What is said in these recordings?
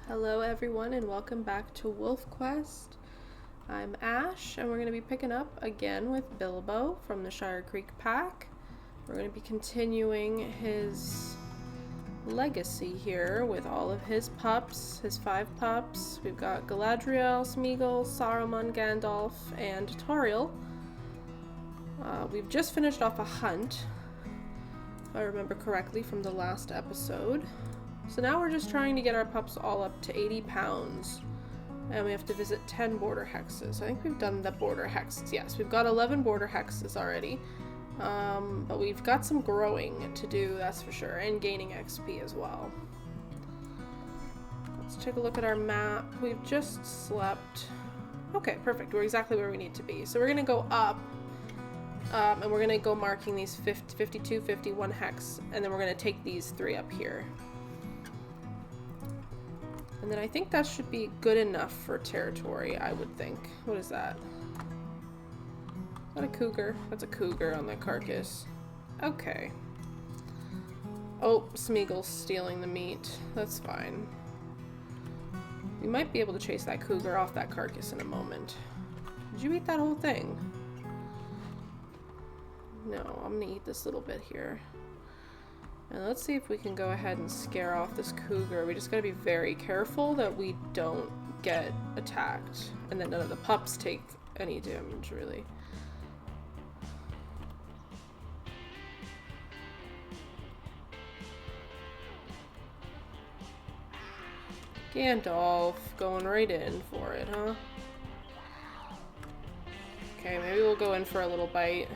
Hello everyone and welcome back to Wolf Quest. I'm Ash and we're going to be picking up again with Bilbo from the Shire Creek Pack. We're going to be continuing his legacy here with all of his pups, his 5 pups. We've got Galadriel, Smeagol, Saruman, Gandalf, and Tauriel. We've just finished off a hunt, if I remember correctly, from the last episode. So now we're just trying to get our pups all up to 80 pounds. And we have to visit 10 border hexes. I think we've done the border hexes. Yes, we've got 11 border hexes already. But we've got some growing to do, that's for sure. And gaining XP as well. Let's take a look at our map. We've just slept. Okay, perfect. We're exactly where we need to be. So we're going to go up. And we're going to go marking these 52, 51 hex. And then we're going to take these 3 up here. And then I think that should be good enough for territory, I would think. What is that? Is that a cougar? That's a cougar on the carcass. Okay. Oh, Smeagol's stealing the meat. That's fine. We might be able to chase that cougar off that carcass in a moment. Did you eat that whole thing? No, I'm gonna eat this little bit here. And let's see if we can go ahead and scare off this cougar. We just gotta be very careful that we don't get attacked and that none of the pups take any damage, really. Gandalf going right in for it, huh? Okay, maybe we'll go in for a little bite.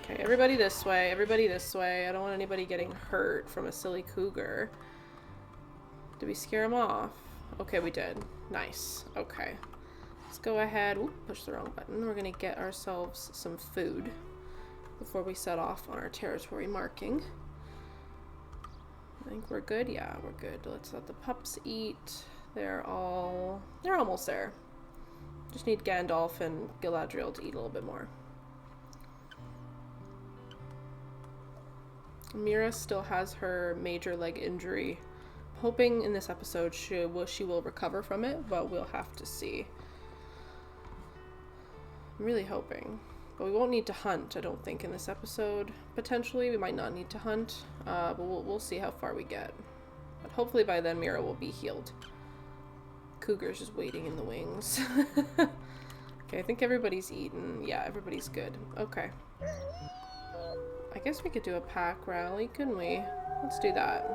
Okay, everybody this way, everybody this way. I don't want anybody getting hurt from a silly cougar. Did we scare him off? Okay, we did. Nice. Okay. Let's go ahead. Oop, push the wrong button. We're gonna get ourselves some food before we set off on our territory marking. I think we're good. Yeah, we're good. Let's let the pups eat. They're almost there. Just need Gandalf and Galadriel to eat a little bit more. Mira still has her major leg injury. Hoping in this episode she will recover from it, but we'll have to see. I'm really hoping. But we won't need to hunt, I don't think, in this episode. Potentially, we might not need to hunt, but we'll see how far we get. But hopefully by then Mira will be healed. Cougar's just waiting in the wings. Okay, I think everybody's eaten. Yeah, everybody's good. Okay. I guess we could do a pack rally, couldn't we? Let's do that.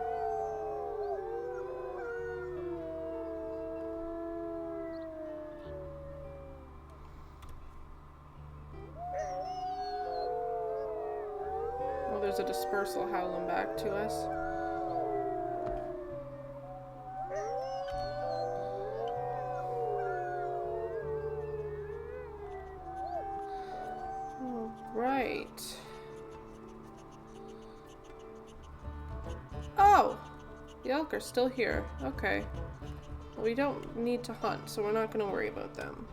Oh, there's a dispersal howling back to us. All right. Oh! The elk are still here. Okay. Well, we don't need to hunt, so we're not going to worry about them.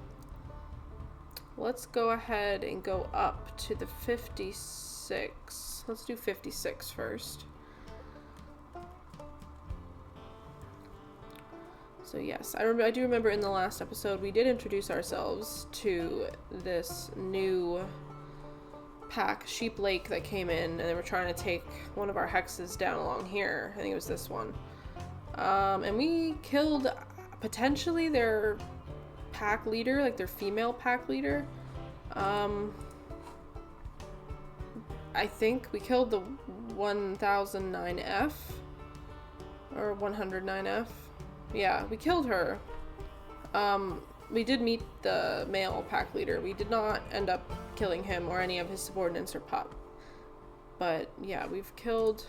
Let's go ahead and go up to the 56. Let's do 56 first. So yes, I do remember in the last episode we did introduce ourselves to this new pack, Sheep Lake, that came in, and they were trying to take one of our hexes down along here. I think it was this one. And we killed potentially their pack leader, like their female pack leader. I think we killed the 1009F or 109F. Yeah, we killed her. We did meet the male pack leader. We did not end up killing him or any of his subordinates or pup. But yeah, we've killed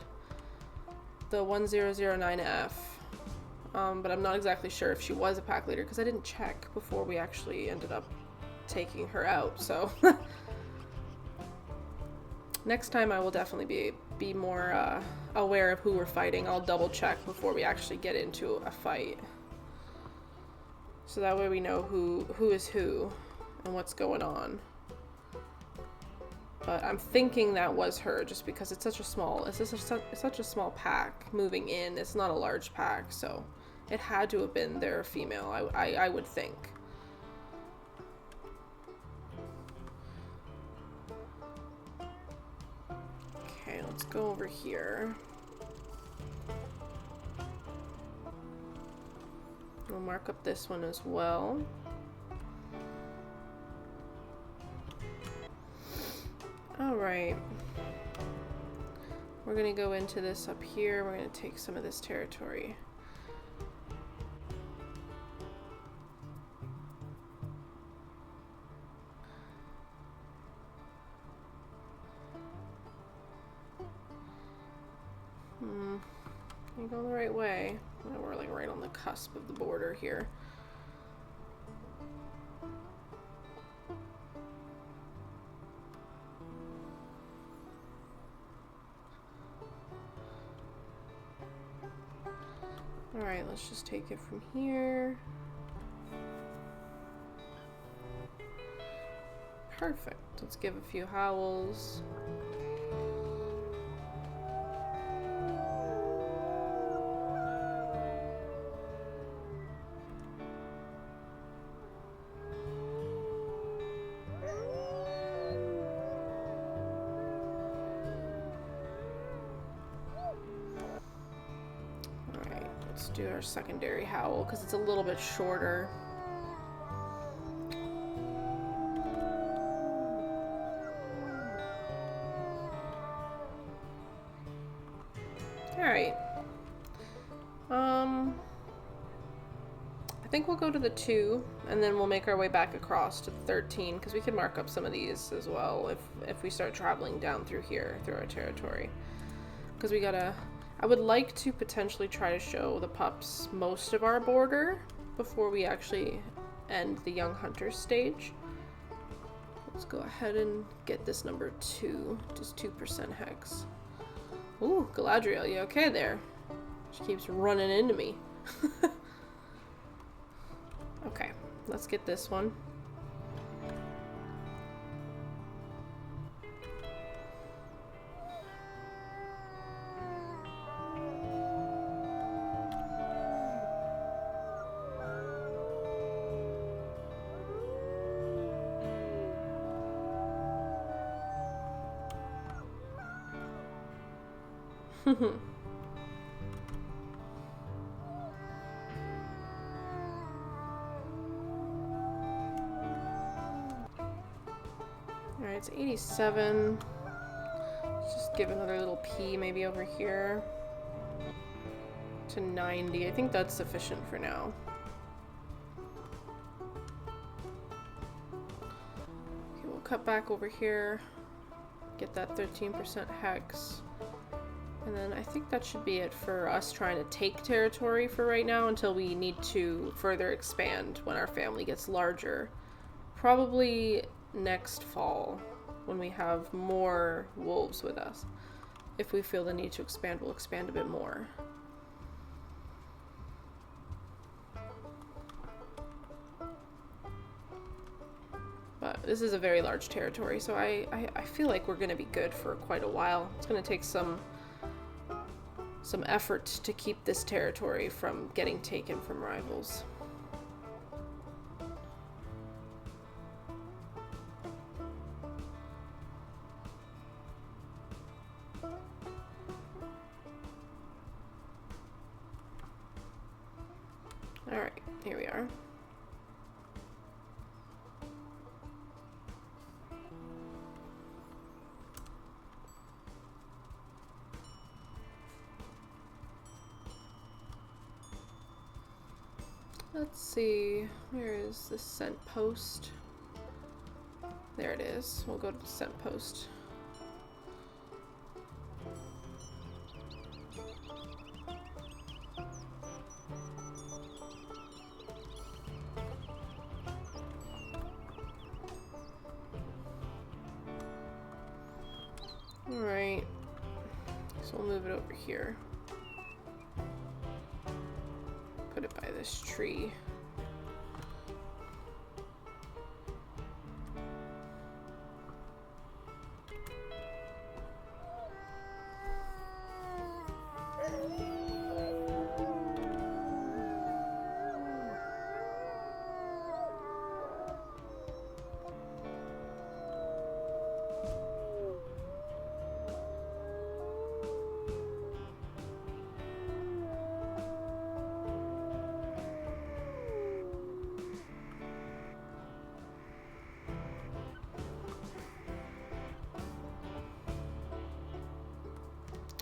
the 1009F. But I'm not exactly sure if she was a pack leader because I didn't check before we actually ended up taking her out. So next time I will definitely be more aware of who we're fighting. I'll double check before we actually get into a fight. So that way we know who is who and what's going on. But I'm thinking that was her, just because it's such a small, it's such a small pack moving in. It's not a large pack, so it had to have been their female. I would think. Okay, let's go over here. We'll mark up this one as well. Alright. We're gonna go into this up here. We're gonna take some of this territory. Can you go the right way? Oh, we're like right on the cusp of the border here. Alright, let's just take it from here. Perfect. Let's give a few howls. Do our secondary howl because it's a little bit shorter. All right. I think we'll go to the 2 and then we'll make our way back across to the 13 because we can mark up some of these as well if we start traveling down through here through our territory, because we gotta. I would like to potentially try to show the pups most of our border before we actually end the young hunter stage. Let's go ahead and get this number 2, just 2% hex. Ooh, Galadriel, you okay there? She keeps running into me. Okay, let's get this one. Alright, it's 87. Let's just give another little P maybe over here to 90. I think that's sufficient for now. Okay, we'll cut back over here, get that 13% hex. And then I think that should be it for us trying to take territory for right now until we need to further expand when our family gets larger. Probably next fall when we have more wolves with us. If we feel the need to expand, we'll expand a bit more. But this is a very large territory, so I feel like we're going to be good for quite a while. It's going to take some effort to keep this territory from getting taken from rivals. Alright, here we are. Let's see, where is the scent post? There it is. We'll go to the scent post. Alright, so we'll move it over here. Put it by this tree.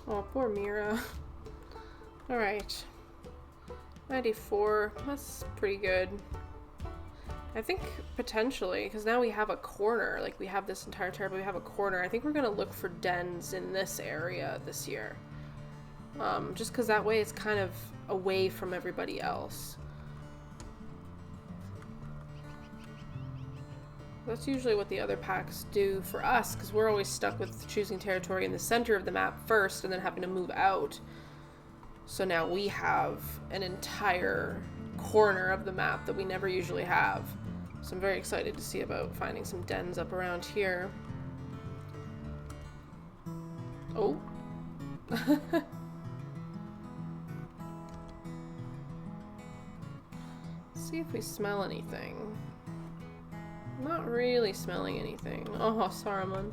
Oh, poor Mira. Alright. 94. That's pretty good. I think potentially, because now we have a corner. Like, we have this entire territory, we have a corner. I think we're going to look for dens in this area this year. Just because that way it's kind of away from everybody else. That's usually what the other packs do for us, because we're always stuck with choosing territory in the center of the map first and then having to move out. So now we have an entire corner of the map that we never usually have. So I'm very excited to see about finding some dens up around here. Oh. See if we smell anything. Not really smelling anything. Oh, Saruman.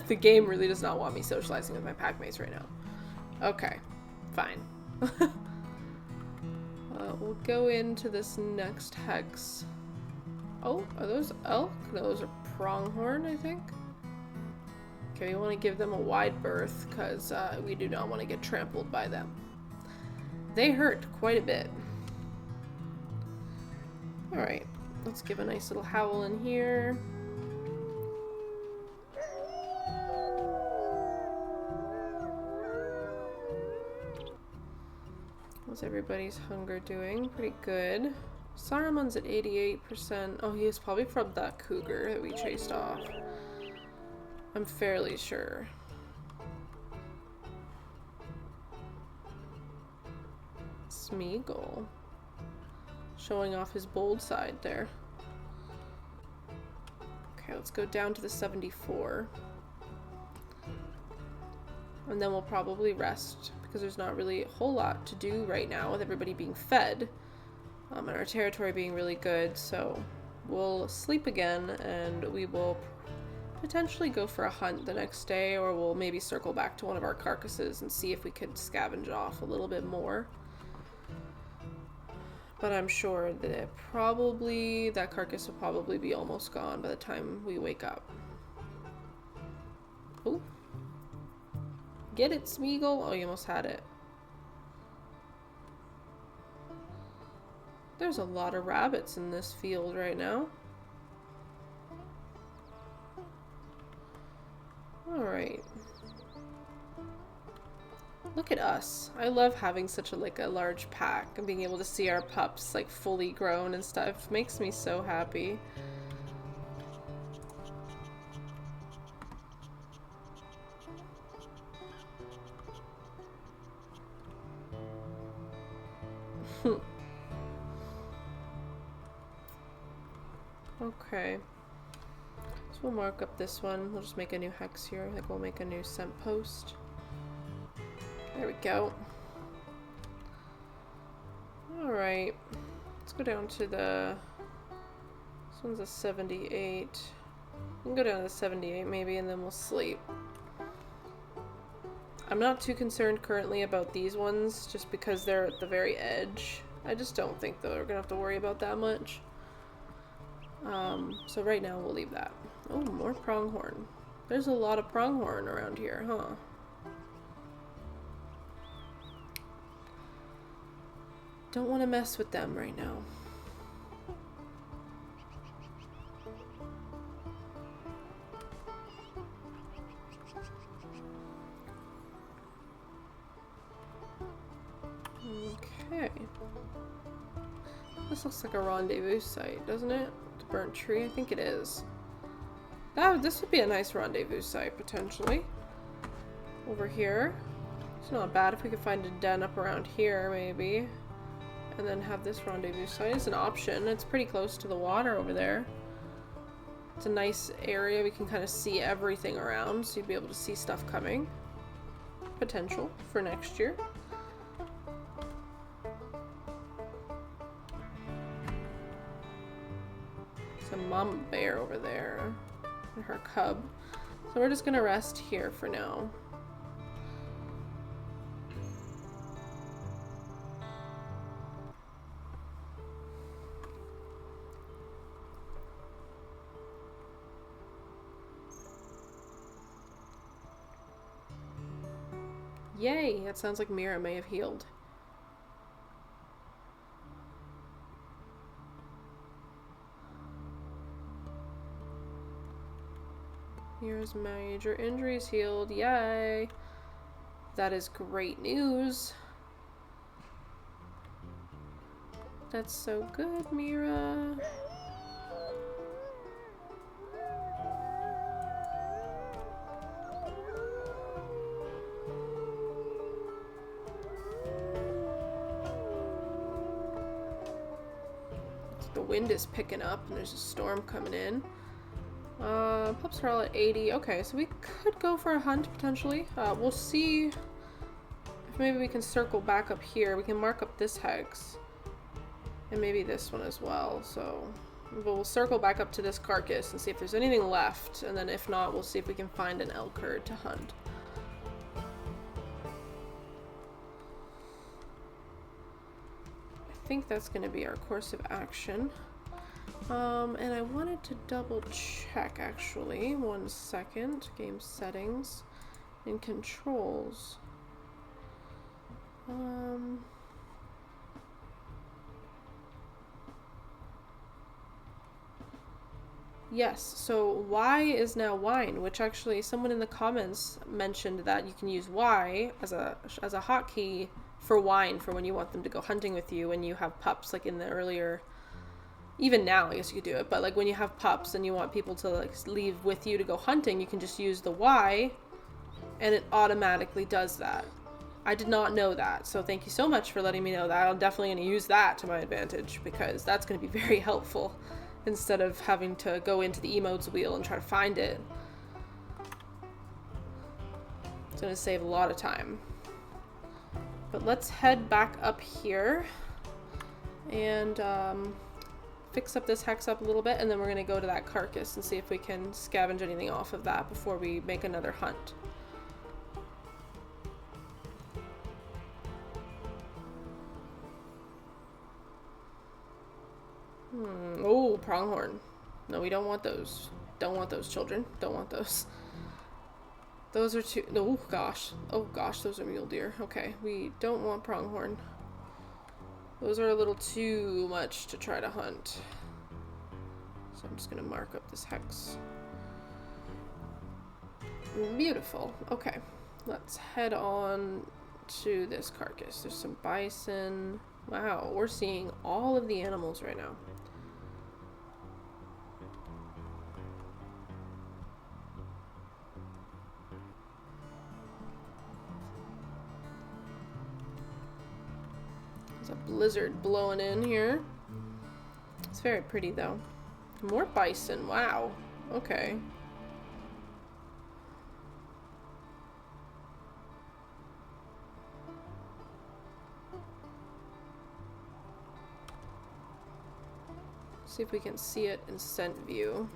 The game really does not want me socializing with my pack mates right now. Okay, fine. We'll go into this next hex. Oh, are those elk? No, those are pronghorn, I think. Okay, we want to give them a wide berth because we do not want to get trampled by them. They hurt quite a bit. Alright, let's give a nice little howl in here. How's everybody's hunger doing? Pretty good. Saruman's at 88%. Oh, he was probably from that cougar that we chased off. I'm fairly sure. Smeagol. Showing off his bold side there. Okay, let's go down to the 74. And then we'll probably rest, because there's not really a whole lot to do right now with everybody being fed. And our territory being really good, so we'll sleep again, and we will potentially go for a hunt the next day, or we'll maybe circle back to one of our carcasses and see if we could scavenge off a little bit more. But I'm sure that that carcass will probably be almost gone by the time we wake up. Oh. Get it, Smeagol? Oh, you almost had it. There's a lot of rabbits in this field right now. Alright. Look at us. I love having such a large pack and being able to see our pups like fully grown and stuff. Makes me so happy. Okay. So we'll mark up this one. We'll just make a new hex here. Like we'll make a new scent post. There we go. Alright. Let's go down to the... This one's a 78. We can go down to the 78 maybe, and then we'll sleep. I'm not too concerned currently about these ones, just because they're at the very edge. I just don't think that we're gonna have to worry about that much. So right now we'll leave that. Oh, more pronghorn. There's a lot of pronghorn around here, huh? Don't want to mess with them right now. Okay. This looks like a rendezvous site, doesn't it? The burnt tree, I think it is. This would be a nice rendezvous site, potentially. Over here. It's not bad if we could find a den up around here, maybe. And then have this rendezvous site as an option. It's pretty close to the water over there. It's a nice area. We can kind of see everything around, so you'd be able to see stuff coming. Potential for next year. There's a mama bear over there and her cub. So we're just gonna rest here for now. Yay! That sounds like Mira may have healed. Mira's major injuries healed. Yay! That is great news. That's so good, Mira. The wind is picking up and there's a storm coming in. Pups are all at 80. Okay, so we could go for a hunt potentially. We'll see if maybe we can circle back up here. We can mark up this hex. And maybe this one as well. So we'll circle back up to this carcass and see if there's anything left. And then if not, we'll see if we can find an elk herd to hunt. I think that's going to be our course of action. And I wanted to double check actually. 1 second. Game settings and controls. Yes, so Y is now wine, which actually someone in the comments mentioned that you can use Y as a hotkey for wine for when you want them to go hunting with you when you have pups, like in the earlier, even now I guess you could do it, but like when you have pups and you want people to like leave with you to go hunting, you can just use the Y and it automatically does that. I did not know that, so thank you so much for letting me know that. I'm definitely going to use that to my advantage because that's going to be very helpful instead of having to go into the emotes wheel and try to find it. It's going to save a lot of time. But let's head back up here and fix up this hex up a little bit, and then we're going to go to that carcass and see if we can scavenge anything off of that before we make another hunt. Oh, pronghorn. No, we don't want those. Don't want those, children. Don't want those. Those are too... Oh, gosh. Oh, gosh, those are mule deer. Okay, we don't want pronghorn. Those are a little too much to try to hunt. So I'm just going to mark up this hex. Beautiful. Okay, let's head on to this carcass. There's some bison. Wow, we're seeing all of the animals right now. There's a blizzard blowing in here. It's very pretty though. More bison. Wow. Okay. See if we can see it in scent view.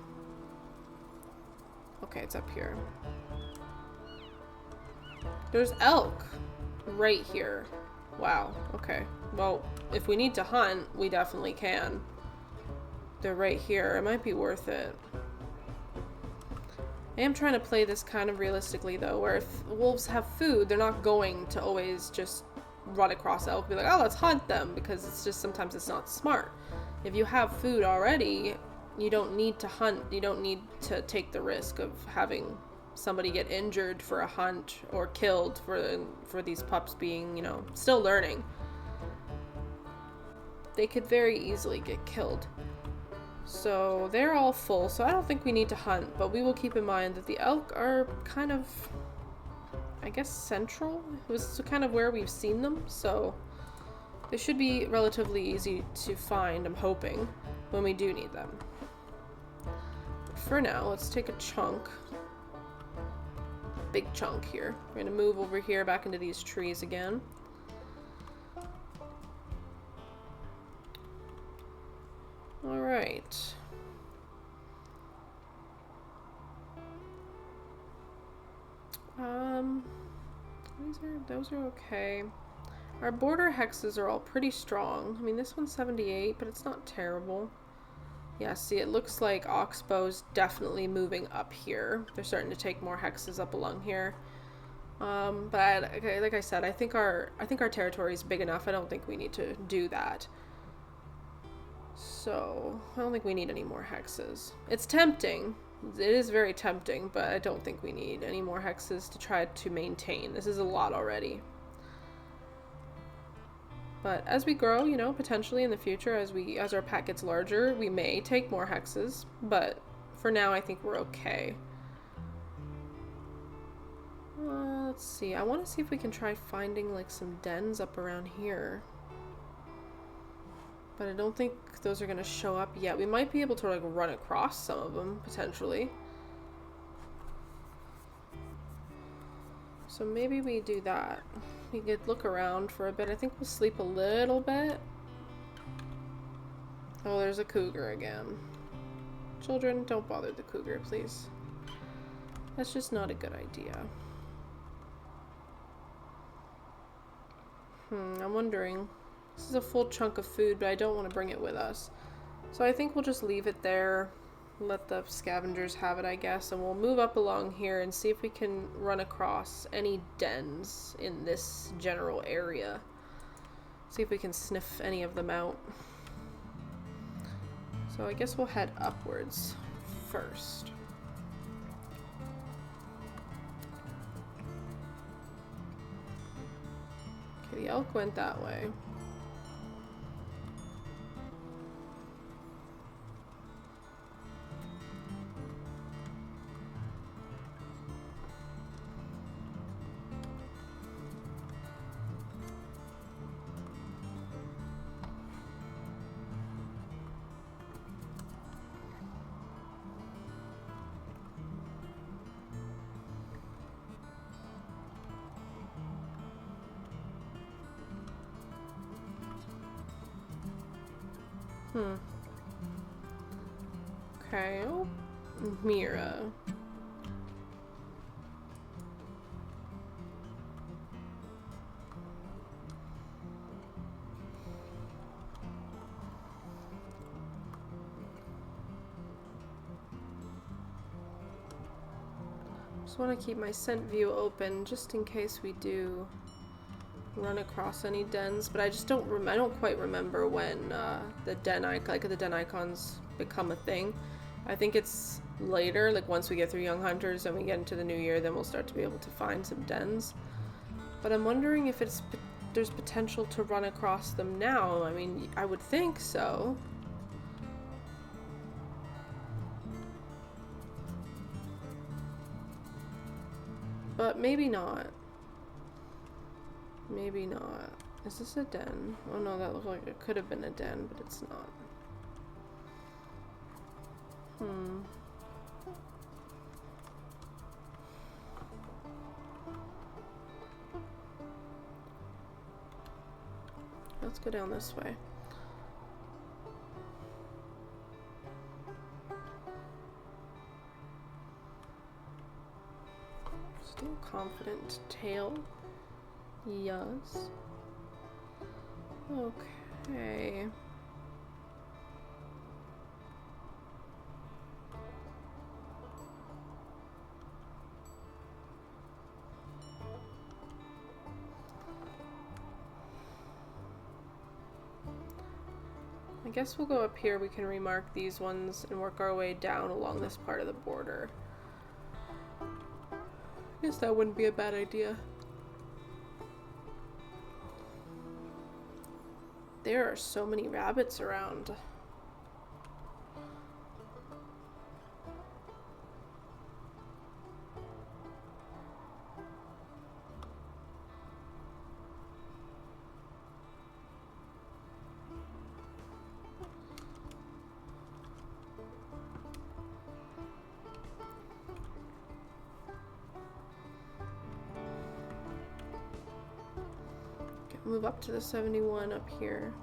Okay, it's up here. There's elk right here. Wow, okay. Well, if we need to hunt, we definitely can. They're right here. It might be worth it. I am trying to play this kind of realistically, though, where if wolves have food, they're not going to always just run across elk and be like, oh, let's hunt them, because it's just sometimes it's not smart. If you have food already, you don't need to hunt. You don't need to take the risk of having somebody get injured for a hunt or killed for these pups being, you know, still learning. They could very easily get killed. So they're all full, so I don't think we need to hunt, but we will keep in mind that the elk are kind of, I guess, central. It was kind of where we've seen them, so they should be relatively easy to find, I'm hoping, when we do need them. But for now, let's take a chunk. Big chunk here. We're going to move over here back into these trees again. Alright. Those are okay. Our border hexes are all pretty strong. I mean, this one's 78, but it's not terrible. Yeah, see, it looks like Oxbow's definitely moving up here. They're starting to take more hexes up along here. Okay, like I said, I think our territory is big enough. I don't think we need to do that. So I don't think we need any more hexes. It's tempting. It is very tempting, but I don't think we need any more hexes to try to maintain. This is a lot already. But as we grow, you know, potentially in the future, as our pack gets larger, we may take more hexes. But for now, I think we're okay. Let's see. I want to see if we can try finding like some dens up around here. But I don't think those are going to show up yet. We might be able to like run across some of them, potentially. So maybe we do that. We could look around for a bit. I think we'll sleep a little bit. Oh, there's a cougar again. Children, don't bother the cougar, please. That's just not a good idea. I'm wondering. This is a full chunk of food, but I don't want to bring it with us. So I think we'll just leave it there. Let the scavengers have it, I guess. And we'll move up along here and see if we can run across any dens in this general area. See if we can sniff any of them out. So I guess we'll head upwards first. Okay, the elk went that way. Okay, oh, Mira. Just want to keep my scent view open just in case we do run across any dens, but I just I don't quite remember when the den icons become a thing. I think it's later, like once we get through Young Hunters and we get into the new year, then we'll start to be able to find some dens. But I'm wondering if there's potential to run across them now. I mean, I would think so. But maybe not. Maybe not. Is this a den? Oh no, that looks like it could have been a den, but it's not. Let's go down this way. Still confident tail. Yes. Okay. I guess we'll go up here. We can remark these ones and work our way down along this part of the border. I guess that wouldn't be a bad idea. There are so many rabbits around. Move up to the 71 up here.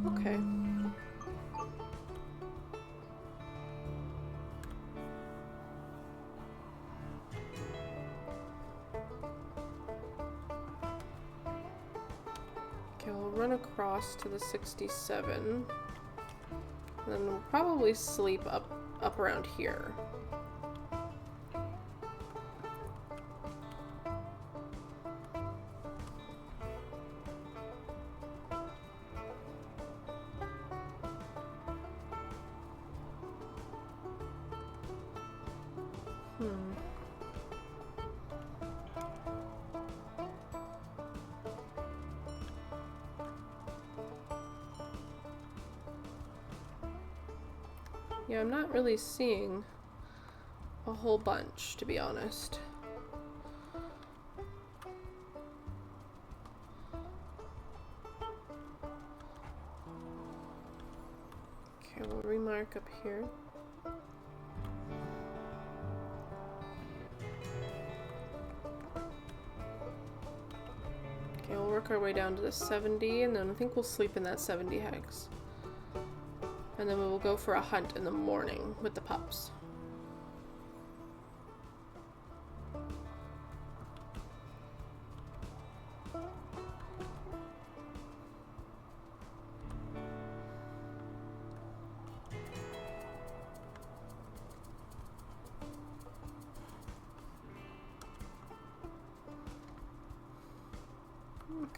Okay. across to the 67. And then we'll probably sleep up around here. Yeah, I'm not really seeing a whole bunch, to be honest. Okay, we'll remark up here. Okay, we'll work our way down to the 70, and then I think we'll sleep in that 70 hex. And then we will go for a hunt in the morning with the pups.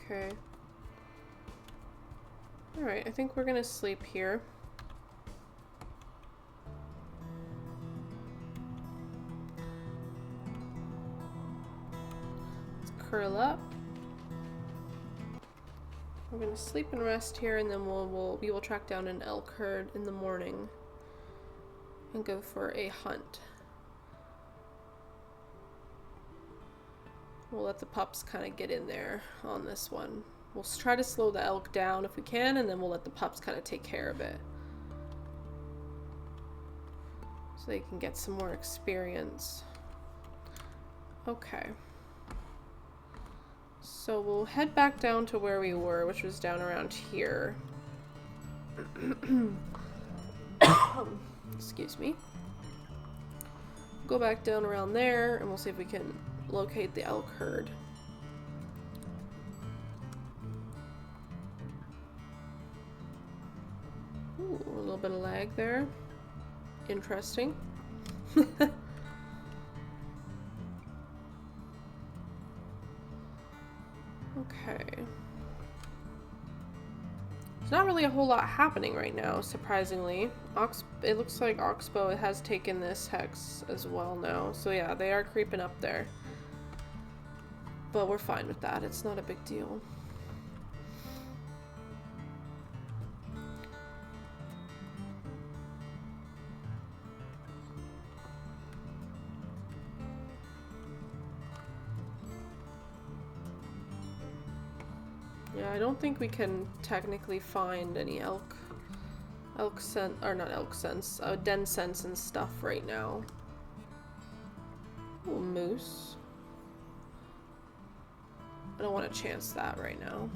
Okay. Alright, I think we're gonna sleep here. Curl up. We're gonna sleep and rest here, and then we will track down an elk herd in the morning and go for a hunt. We'll let the pups kind of get in there on this one. We'll try to slow the elk down if we can, and then we'll let the pups kind of take care of it so they can get some more experience. Okay. So we'll head back down to where we were, which was down around here. Excuse me. Go back down around there, and we'll see if we can locate the elk herd. Ooh, a little bit of lag there. Interesting. Okay. There's not really a whole lot happening right now, surprisingly. It looks like Oxbow has taken this hex as well now. So yeah, they are creeping up there. But we're fine with that. It's not a big deal. Yeah, I don't think we can technically find any den sense and stuff right now. Ooh, moose. I don't want to chance that right now.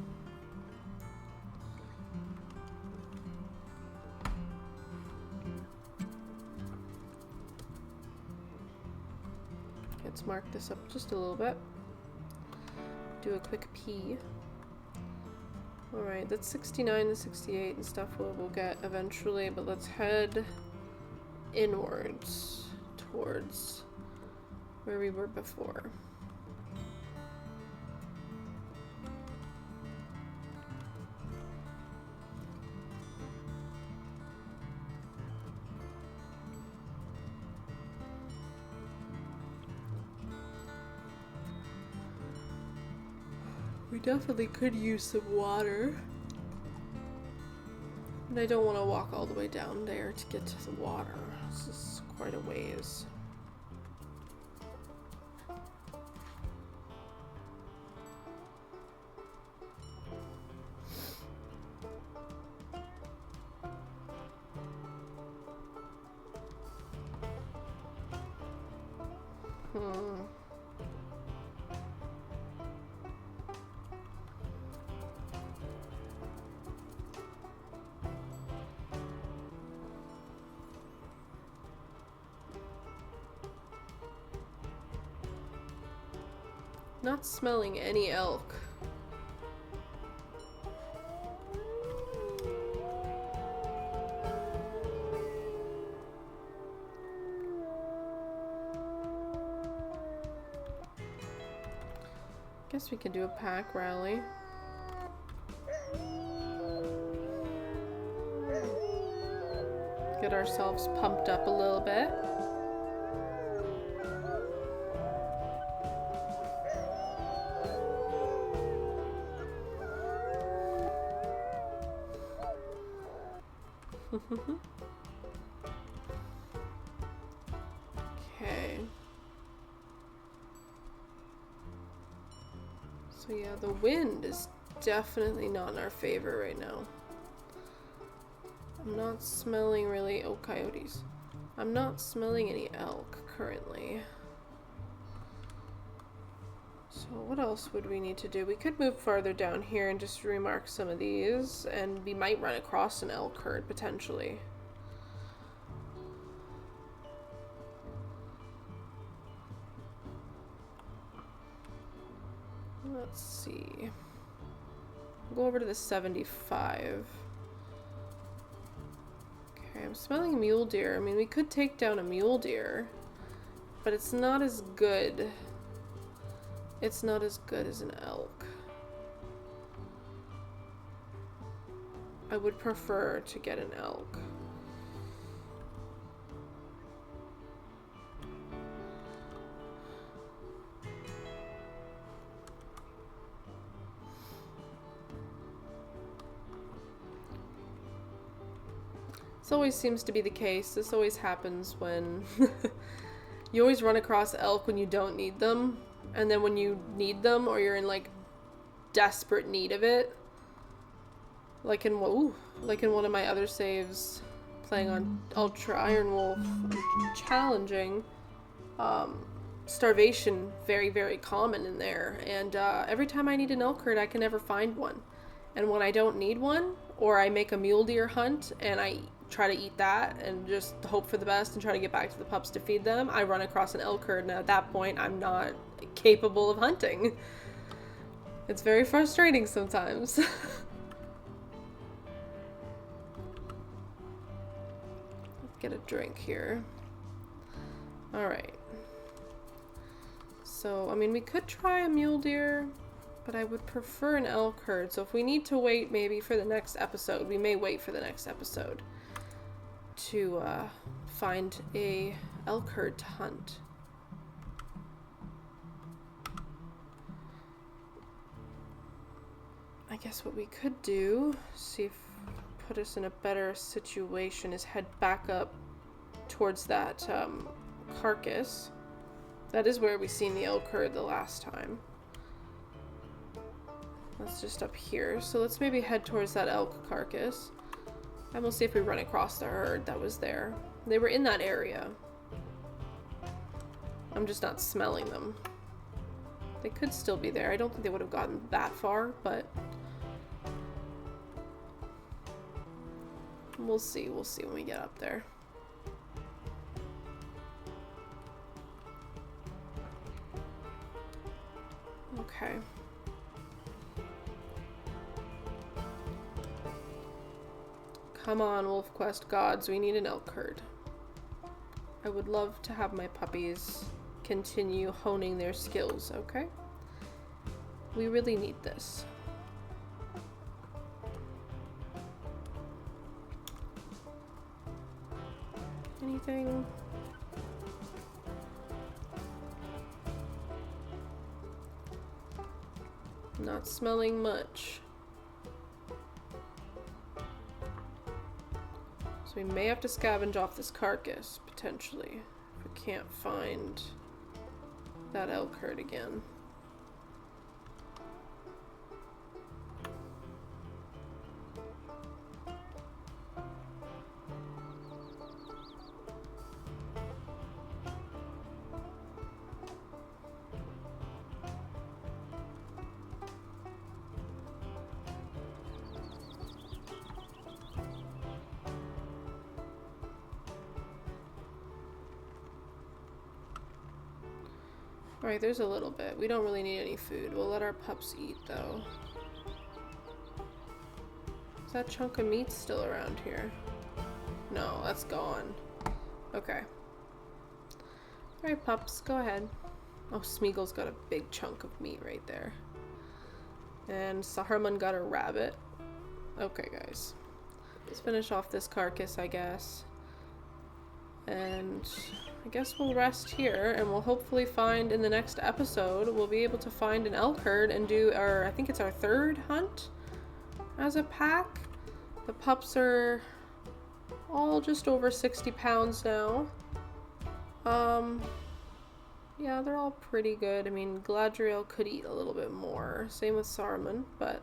Let's mark this up just a little bit. Do a quick pee. Alright, that's 69 to 68 and stuff we'll get eventually, but let's head inwards towards where we were before. We definitely could use some water. And I don't want to walk all the way down there to get to the water. This is quite a ways. Not smelling any elk. Guess we could do a pack rally. Get ourselves pumped up a little bit. Okay. So yeah, the wind is definitely not in our favor right now. I'm not smelling really... Oh, coyotes. I'm not smelling any elk currently. So what else would we need to do? We could move farther down here and just remark some of these, and we might run across an elk herd potentially. Let's see. Go over to the 75. Okay, I'm smelling mule deer. I mean, we could take down a mule deer, but it's not as good. It's not as good as an elk. I would prefer to get an elk. This always seems to be the case. This always happens when you always run across elk when you don't need them, and then when you need them or you're in like desperate need of it, like in one of my other saves playing on Ultra Iron Wolf, challenging, starvation very, very common in there, and every time I need an elk herd I can never find one, and when I don't need one, or I make a mule deer hunt and I try to eat that and just hope for the best and try to get back to the pups to feed them, I run across an elk herd, and at that point I'm not capable of hunting. It's very frustrating sometimes. Let's get a drink here. Alright. So, I mean, we could try a mule deer, but I would prefer an elk herd. So if we need to wait maybe for the next episode, we may wait for the next episode to find a elk herd to hunt. I guess what we could do, see if put us in a better situation, is head back up towards that carcass. That is where we seen the elk herd the last time. That's just up here. So let's maybe head towards that elk carcass. And we'll see if we run across the herd that was there. They were in that area. I'm just not smelling them. They could still be there. I don't think they would have gotten that far, but we'll see. We'll see when we get up there. Okay. Come on, Wolf Quest gods, we need an elk herd. I would love to have my puppies continue honing their skills, okay? We really need this. Anything? Not smelling much. So we may have to scavenge off this carcass, potentially, if we can't find that elk herd again. Alright, there's a little bit. We don't really need any food. We'll let our pups eat, though. Is that chunk of meat still around here? No, that's gone. Okay. Alright, pups, go ahead. Oh, Smeagol's got a big chunk of meat right there. And Saruman got a rabbit. Okay, guys. Let's finish off this carcass, I guess. And I guess we'll rest here, and we'll hopefully find in the next episode, we'll be able to find an elk herd and do our, I think it's our 3rd hunt as a pack. The pups are all just over 60 pounds now. Yeah, they're all pretty good. I mean, Galadriel could eat a little bit more. Same with Saruman, but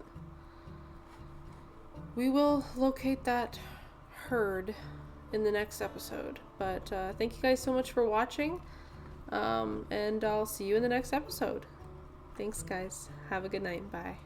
we will locate that herd in the next episode. But thank you guys so much for watching, and I'll see you in the next episode. Thanks, guys. Have a good night. Bye.